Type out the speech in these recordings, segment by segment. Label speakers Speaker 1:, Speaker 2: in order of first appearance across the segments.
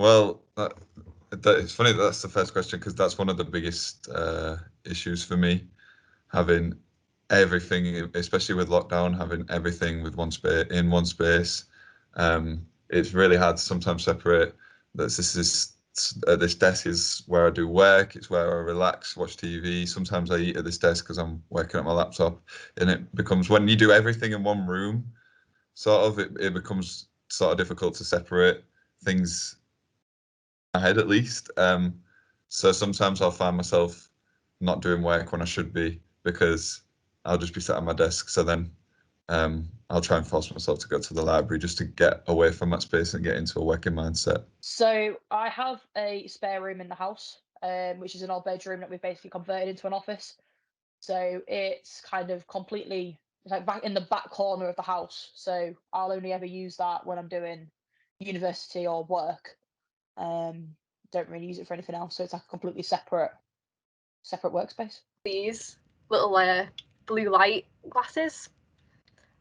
Speaker 1: Well, it's funny that that's the first question because that's one of the biggest issues for me, having everything, especially with lockdown, having everything with one space. It's really hard to sometimes separate that this desk is where I do work. It's where I relax, watch TV. Sometimes I eat at this desk because I'm working at my laptop, and it becomes when you do everything in one room, sort of it becomes sort of difficult to separate things in my head at least. So sometimes I'll find myself not doing work when I should be because I'll just be sat at my desk. So then I'll try and force myself to go to the library just to get away from that space and get into a working mindset.
Speaker 2: So I have a spare room in the house, which is an old bedroom that we've basically converted into an office. So it's kind of completely like back in the back corner of the house. So I'll only ever use that when I'm doing university or work. Don't really use it for anything else. So it's like a completely separate workspace.
Speaker 3: These little blue light glasses,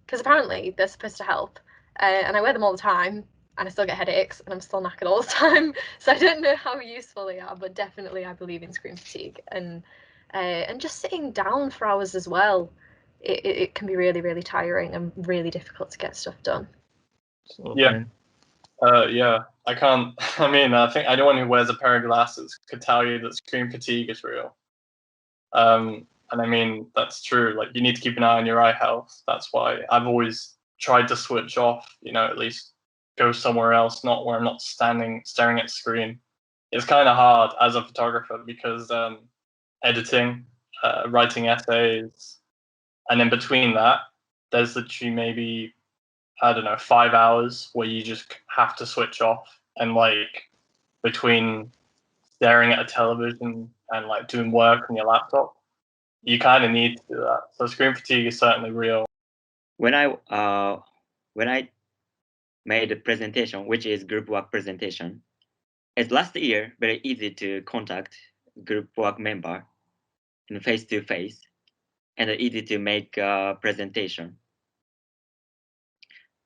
Speaker 3: because apparently they're supposed to help, and I wear them all the time, and I still get headaches, and I'm still knackered all the time. So I don't know how useful they are, but definitely I believe in screen fatigue, and just sitting down for hours as well. It can be really, really tiring and really difficult to get stuff done.
Speaker 4: Yeah. Yeah, I can't. I mean, I think anyone who wears a pair of glasses could tell you that screen fatigue is real. And I mean, that's true. Like, you need to keep an eye on your eye health. That's why I've always tried to switch off, at least go somewhere else, not where I'm not staring at the screen. It's kind of hard as a photographer because editing, writing essays, and in between that, there's literally maybe, I don't know, 5 hours where you just have to switch off, and like between staring at a television and like doing work on your laptop, you kind of need to do that. So screen fatigue is certainly real.
Speaker 5: When I made a presentation, which is group work presentation, it's last year very easy to contact group work member in face to face, and easy to make a presentation.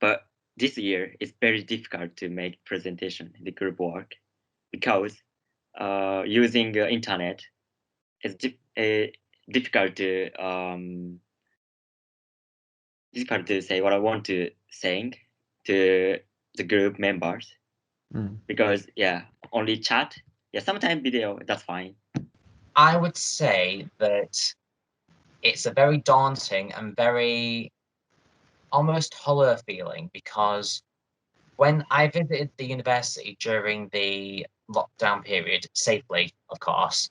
Speaker 5: But this year it's very difficult to make presentation in the group work because using internet is difficult to say what I want to say to the group members, because only chat, sometimes video, that's fine.
Speaker 6: I would say that it's a very daunting and very almost horror feeling, because when I visited the university during the lockdown period, safely, of course,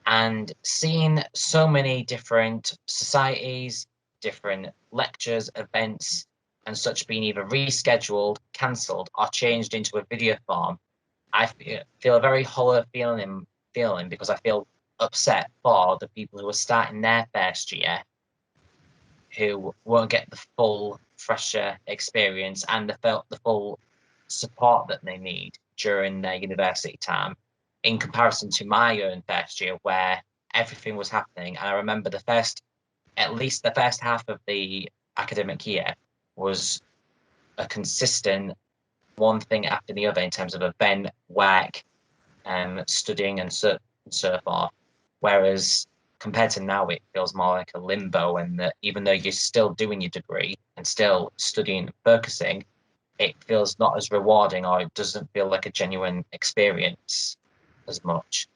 Speaker 6: and seeing so many different societies, different lectures, events, and such being either rescheduled, cancelled, or changed into a video form, I feel a very horror feeling because I feel upset for the people who are starting their first year, who won't get the full fresher experience and the full support that they need during their university time, in comparison to my own first year where everything was happening. And I remember at least the first half of the academic year was a consistent one thing after the other in terms of event, work, studying and so forth. Whereas compared to now, it feels more like a limbo, and that even though you're still doing your degree and still studying and focusing, it feels not as rewarding, or it doesn't feel like a genuine experience as much.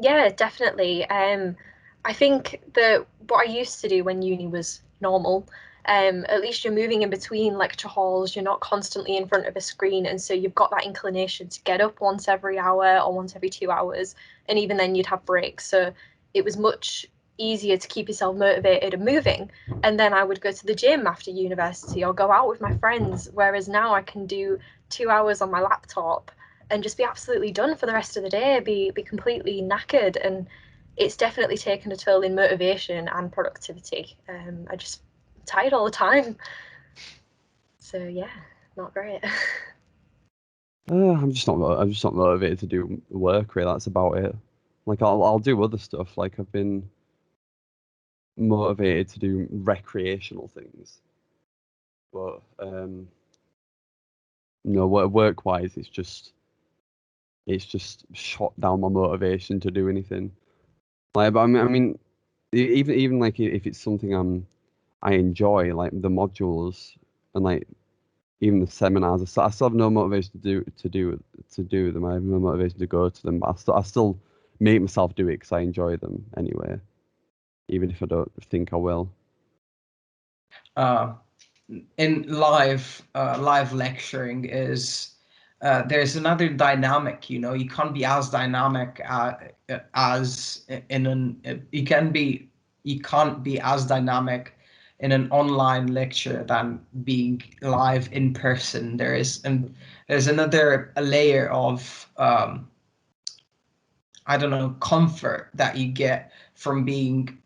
Speaker 3: Yeah, definitely. I think that what I used to do when uni was normal, at least you're moving in between lecture halls, you're not constantly in front of a screen, and so you've got that inclination to get up once every hour or once every 2 hours, and even then you'd have breaks. So it was much easier to keep yourself motivated and moving. And then I would go to the gym after university or go out with my friends, whereas now I can do 2 hours on my laptop and just be absolutely done for the rest of the day, be completely knackered. And it's definitely taken a toll in motivation and productivity. I just tired all the time. So yeah, not great.
Speaker 7: I'm just not motivated to do work, really. That's about it. Like, I'll do other stuff. Like, I've been motivated to do recreational things, but no, work-wise, it's just it's just shot down my motivation to do anything. Like, but I mean, even like if it's something I enjoy, like the modules and like even the seminars, I still have no motivation to do them. I have no motivation to go to them, but I still make myself do it because I enjoy them anyway, even if I don't think I will.
Speaker 8: In live lecturing is there's another dynamic. You know, you can't be as dynamic as in an you can't be as dynamic in an online lecture than being live in person. There's another layer of I don't know, comfort that you get from being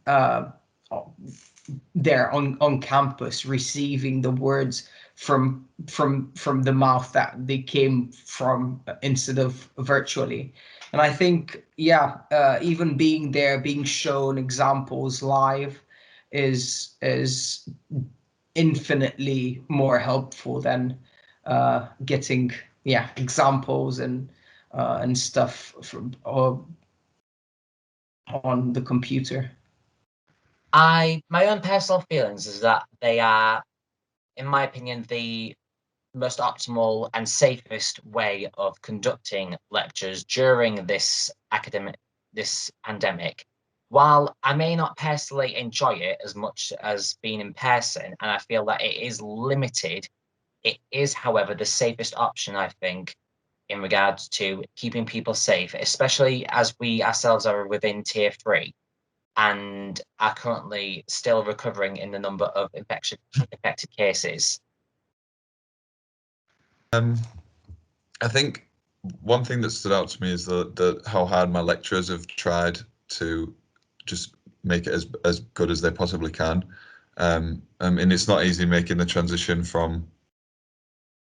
Speaker 8: there on campus, receiving the words from the mouth that they came from instead of virtually. And I think, even being there, being shown examples live is infinitely more helpful than getting examples and stuff from on the computer.
Speaker 6: My own personal feelings is that they are, in my opinion, the most optimal and safest way of conducting lectures during this pandemic. While I may not personally enjoy it as much as being in person, and I feel that it is limited, it is, however, the safest option, I think, in regards to keeping people safe, especially as we ourselves are within tier 3 and are currently still recovering in the number of infected cases.
Speaker 1: I think one thing that stood out to me is how hard my lecturers have tried to just make it as good as they possibly can. And it's not easy making the transition from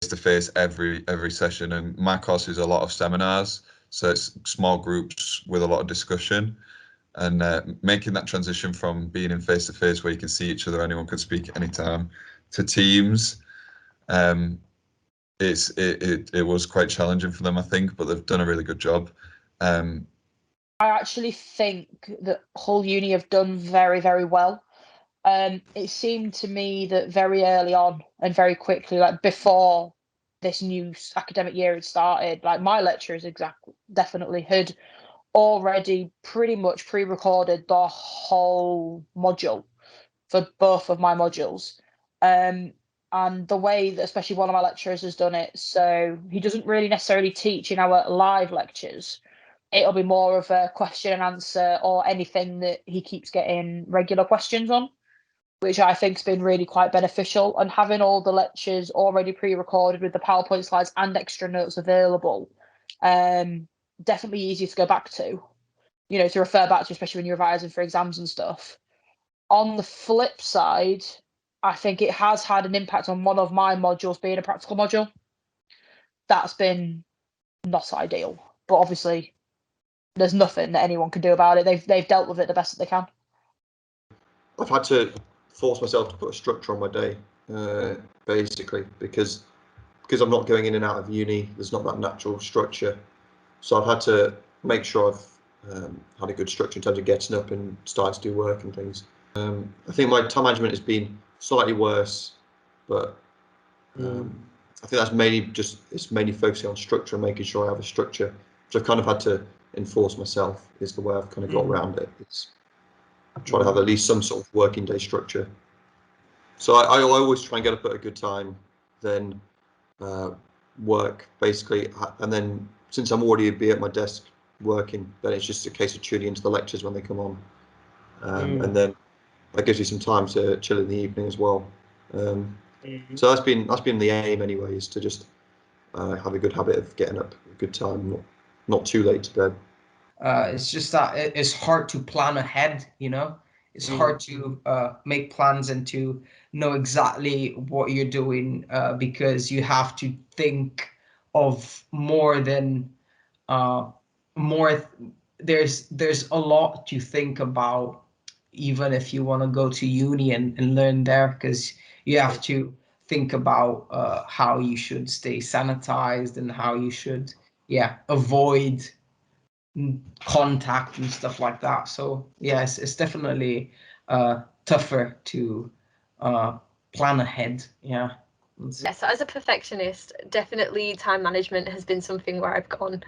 Speaker 1: face-to-face every session. And my course is a lot of seminars, so it's small groups with a lot of discussion. And making that transition from being in face-to-face where you can see each other, anyone can speak at any time, to Teams, it was quite challenging for them, I think, but they've done a really good job.
Speaker 2: I actually think that Hull Uni have done very, very well. It seemed to me that very early on and very quickly, like before this new academic year had started, like my lecturers definitely had already pretty much pre-recorded the whole module for both of my modules. And the way that especially one of my lecturers has done it, so he doesn't really necessarily teach in our live lectures. It'll be more of a question and answer or anything that he keeps getting regular questions on, which I think's been really quite beneficial. And having all the lectures already pre-recorded with the PowerPoint slides and extra notes available, definitely easier to go back to, to refer back to, especially when you're revising for exams and stuff. On the flip side, I think it has had an impact on one of my modules being a practical module. That's been not ideal, but obviously there's nothing that anyone can do about it. They've dealt with it the best that they can.
Speaker 9: I've had to force myself to put a structure on my day, basically, because I'm not going in and out of uni. There's not that natural structure, so I've had to make sure I've had a good structure in terms of getting up and starting to do work and things. I think my time management has been slightly worse, but I think that's mainly focusing on structure and making sure I have a structure, which I've kind of had to enforce myself, is the way I've kind of got around it. It's try to have at least some sort of working day structure. So I always try and get up at a good time, then work basically, and then since I'm already be at my desk working, then it's just a case of tuning into the lectures when they come on, and then that gives you some time to chill in the evening as well. So that's been the aim anyway, is to just have a good habit of getting up at a good time, not too late to bed.
Speaker 8: It's just that it's hard to plan ahead, It's hard to make plans and to know exactly what you're doing, because you have to think of more than there's a lot to think about, even if you want to go to uni and learn there, because you have to think about how you should stay sanitized and how you should avoid contact and stuff like that. So yeah, it's definitely tougher to plan ahead. Yeah.
Speaker 3: Yes, as a perfectionist, definitely time management has been something where I've gone,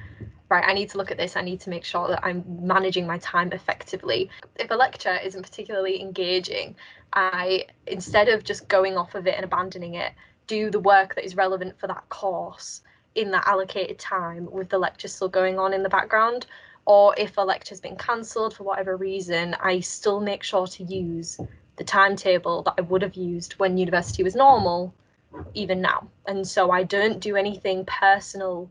Speaker 3: right, I need to look at this. I need to make sure that I'm managing my time effectively. If a lecture isn't particularly engaging, I, instead of just going off of it and abandoning it, do the work that is relevant for that course in that allocated time with the lecture still going on in the background. Or if a lecture's been cancelled for whatever reason, I still make sure to use the timetable that I would have used when university was normal, even now. And so I don't do anything personal,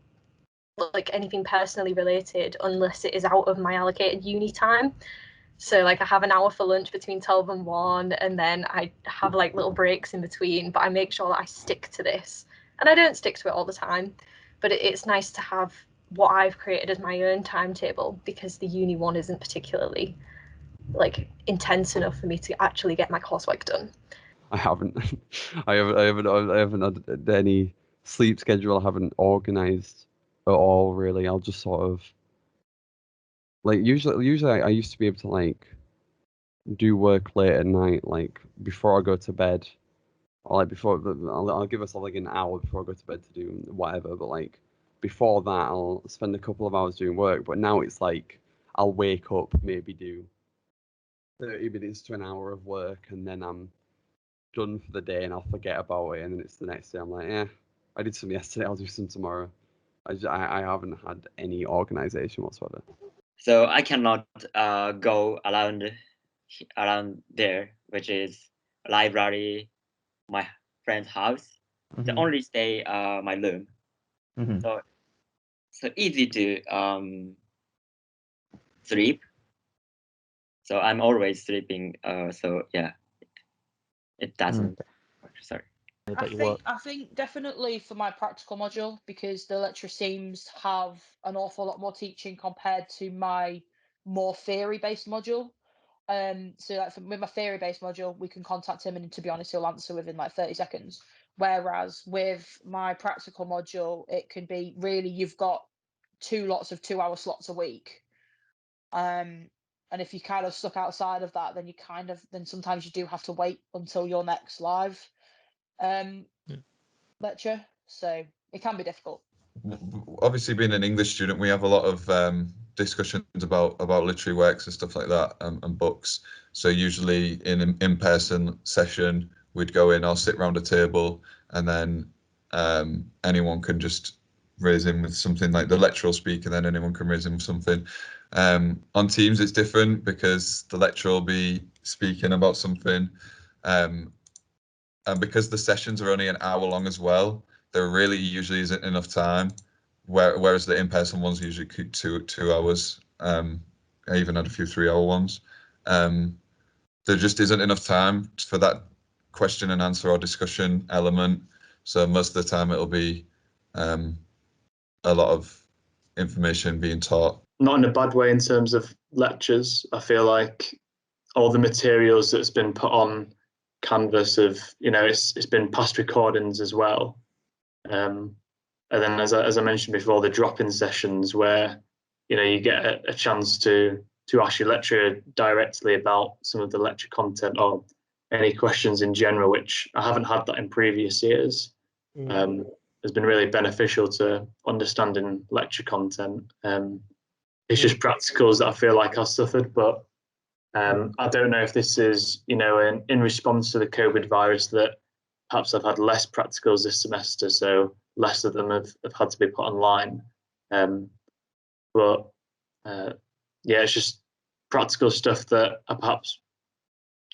Speaker 3: like anything personally related, unless it is out of my allocated uni time. So like I have an hour for lunch between 12 and 1, and then I have like little breaks in between, but I make sure that I stick to this. And I don't stick to it all the time, but it's nice to have what I've created as my own timetable, because the uni one isn't particularly like intense enough for me to actually get my coursework done.
Speaker 7: I haven't. I haven't had any sleep schedule. I haven't organized at all, really. I'll just sort of like usually I used to be able to like do work late at night, like before I go to bed, or like before I'll give myself like an hour before I go to bed to do whatever. But like before that, I'll spend a couple of hours doing work. But now it's like I'll wake up, maybe do 30 minutes to an hour of work, and then I'm done for the day, and I'll forget about it, and then it's the next day. I'm like, yeah, I did some yesterday, I'll do some tomorrow. I haven't had any organization whatsoever.
Speaker 5: So I cannot go around there, which is library, my friend's house. The only stay my room. So easy to sleep. So I'm always sleeping. So yeah, it doesn't work. Sorry.
Speaker 2: I think definitely for my practical module, because the lecturer seems to have an awful lot more teaching compared to my more theory-based module. So like with my theory-based module, we can contact him, and to be honest, he'll answer within like 30 seconds. Whereas with my practical module, it can be really, you've got 2 lots of 2-hour slots a week. And if you kind of stuck outside of that, then sometimes you do have to wait until your next live lecture. So it can be difficult.
Speaker 1: Obviously, being an English student, we have a lot of discussions about literary works and stuff like that, and books. So usually in an in-person session, we'd go in, I'll sit around a table, and then anyone can just raise in with something, like the lecturer will speak, and then anyone can raise in with something. On Teams, it's different because the lecturer will be speaking about something, and because the sessions are only an hour long as well, there really usually isn't enough time. Whereas the in-person ones usually keep 2 hours. I even had a few 3-hour ones. There just isn't enough time for that question and answer or discussion element. So most of the time it'll be a lot of information being taught.
Speaker 4: Not in a bad way in terms of lectures. I feel like all the materials that's been put on canvas it's been past recordings as well. And then as I mentioned before, the drop-in sessions where you get a chance to ask your lecturer directly about some of the lecture content or any questions in general, which I haven't had that in previous years. Has been really beneficial to understanding lecture content. It's just practicals that I feel like I suffered, but I don't know if this is, in response to the COVID virus, that perhaps I've had less practicals this semester, so less of them have had to be put online. But it's just practical stuff that I perhaps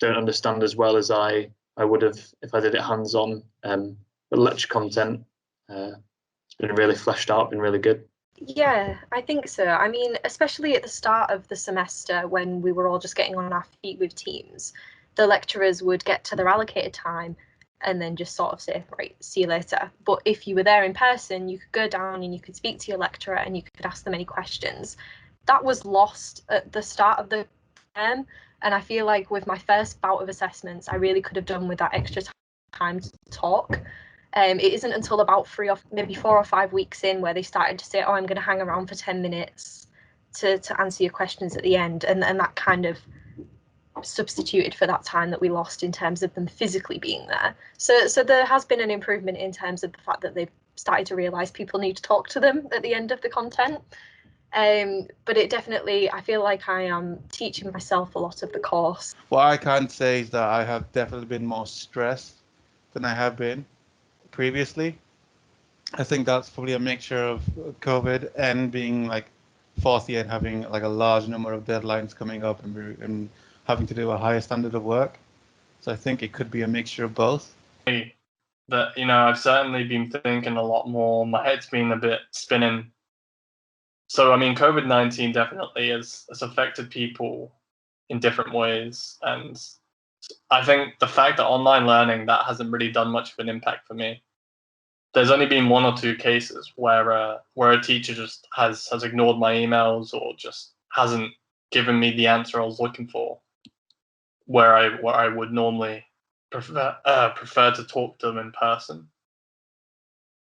Speaker 4: don't understand as well as I would have if I did it hands-on. But lecture content, it's been really fleshed out, been really good.
Speaker 3: Yeah, I think so. I mean, especially at the start of the semester when we were all just getting on our feet with Teams, the lecturers would get to their allocated time and then just sort of say, right, see you later. But if you were there in person, you could go down and you could speak to your lecturer and you could ask them any questions. That was lost at the start of the term. And I feel like with my first bout of assessments, I really could have done with that extra time to talk. It isn't until about 3 or maybe 4 or 5 weeks in where they started to say, oh, I'm going to hang around for 10 minutes to answer your questions at the end. And that kind of substituted for that time that we lost in terms of them physically being there. So there has been an improvement in terms of the fact that they've started to realise people need to talk to them at the end of the content. But it definitely, I feel like I am teaching myself a lot of the course.
Speaker 10: What I can say is that I have definitely been more stressed than I have been previously. I think that's probably a mixture of COVID and being like fourth year and having like a large number of deadlines coming up and having to do a higher standard of work. So I think it could be a mixture of both.
Speaker 4: That, you know, I've certainly been thinking a lot more. My head's been a bit spinning. So, I mean, COVID-19 definitely has affected people in different ways. And I think the fact that online learning, that hasn't really done much of an impact for me. There's only been 1 or 2 cases where a teacher just has ignored my emails or just hasn't given me the answer I was looking for, where I would normally prefer to talk to them in person.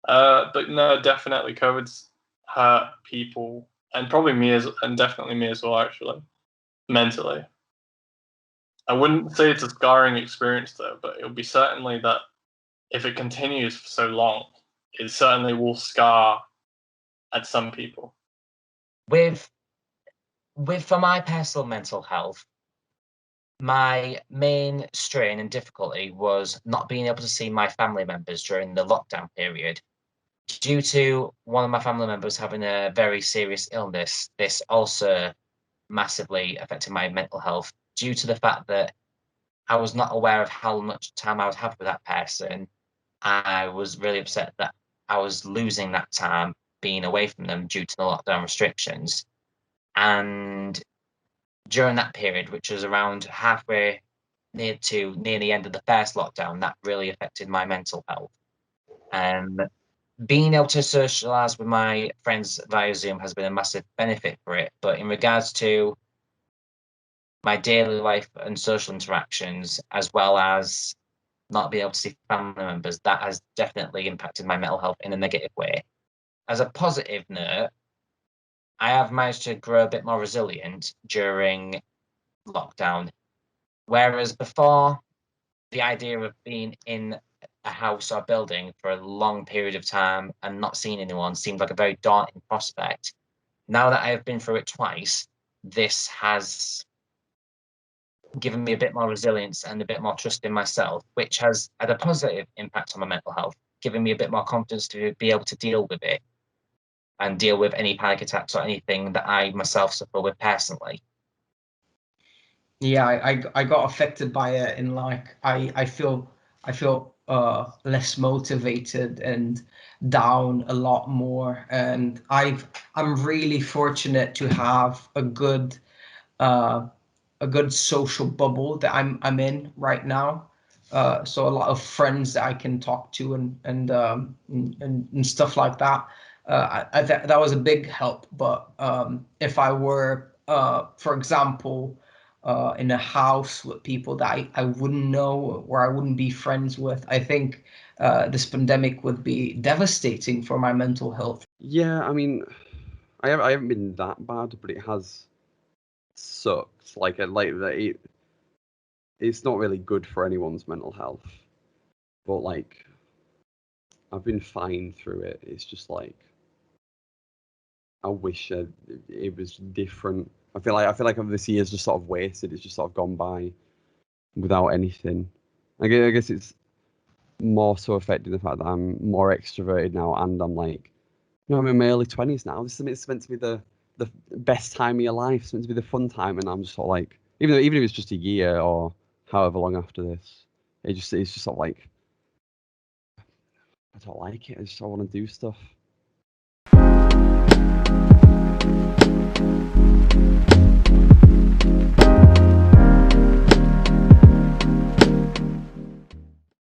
Speaker 4: But no, definitely COVID's hurt people, and probably definitely me as well, actually, mentally. I wouldn't say it's a scarring experience though, but it'll be certainly that if it continues for so long, it certainly will scar at some people.
Speaker 6: For my personal mental health, my main strain and difficulty was not being able to see my family members during the lockdown period. Due to one of my family members having a very serious illness, this also massively affected my mental health due to the fact that I was not aware of how much time I would have with that person. I was really upset that I was losing that time being away from them due to the lockdown restrictions. And during that period, which was around halfway near the end of the first lockdown, that really affected my mental health. Being able to socialize with my friends via Zoom has been a massive benefit for it. But in regards to my daily life and social interactions, as well as not being able to see family members, that has definitely impacted my mental health in a negative way. As a positive note, I have managed to grow a bit more resilient during lockdown. Whereas before, the idea of being in a house or building for a long period of time and not seeing anyone seemed like a very daunting prospect. Now that I have been through it twice, this has given me a bit more resilience and a bit more trust in myself, which has had a positive impact on my mental health, giving me a bit more confidence to be able to deal with it and deal with any panic attacks or anything that I myself suffer with personally.
Speaker 8: Yeah, I got affected by it, and like I feel less motivated and down a lot more, and I'm really fortunate to have a good social bubble that I'm in right now. So a lot of friends that I can talk to and stuff like that. That was a big help. But if I were, for example, in a house with people that I wouldn't know or I wouldn't be friends with, I think this pandemic would be devastating for my mental health.
Speaker 7: Yeah, I mean, I haven't been that bad, but it has sucked. It's not really good for anyone's mental health. But like, I've been fine through it. It's just like, I wish it was different. I feel like this year's just sort of wasted. It's just sort of gone by without anything. I guess it's more so affecting the fact that I'm more extroverted now, and I'm like, I'm in my early 20s now. This is meant to be the best time of your life. It's meant to be the fun time, and I'm just sort of like, even if it's just a year or however long after this, it's just sort of like, I don't like it. I want to do stuff.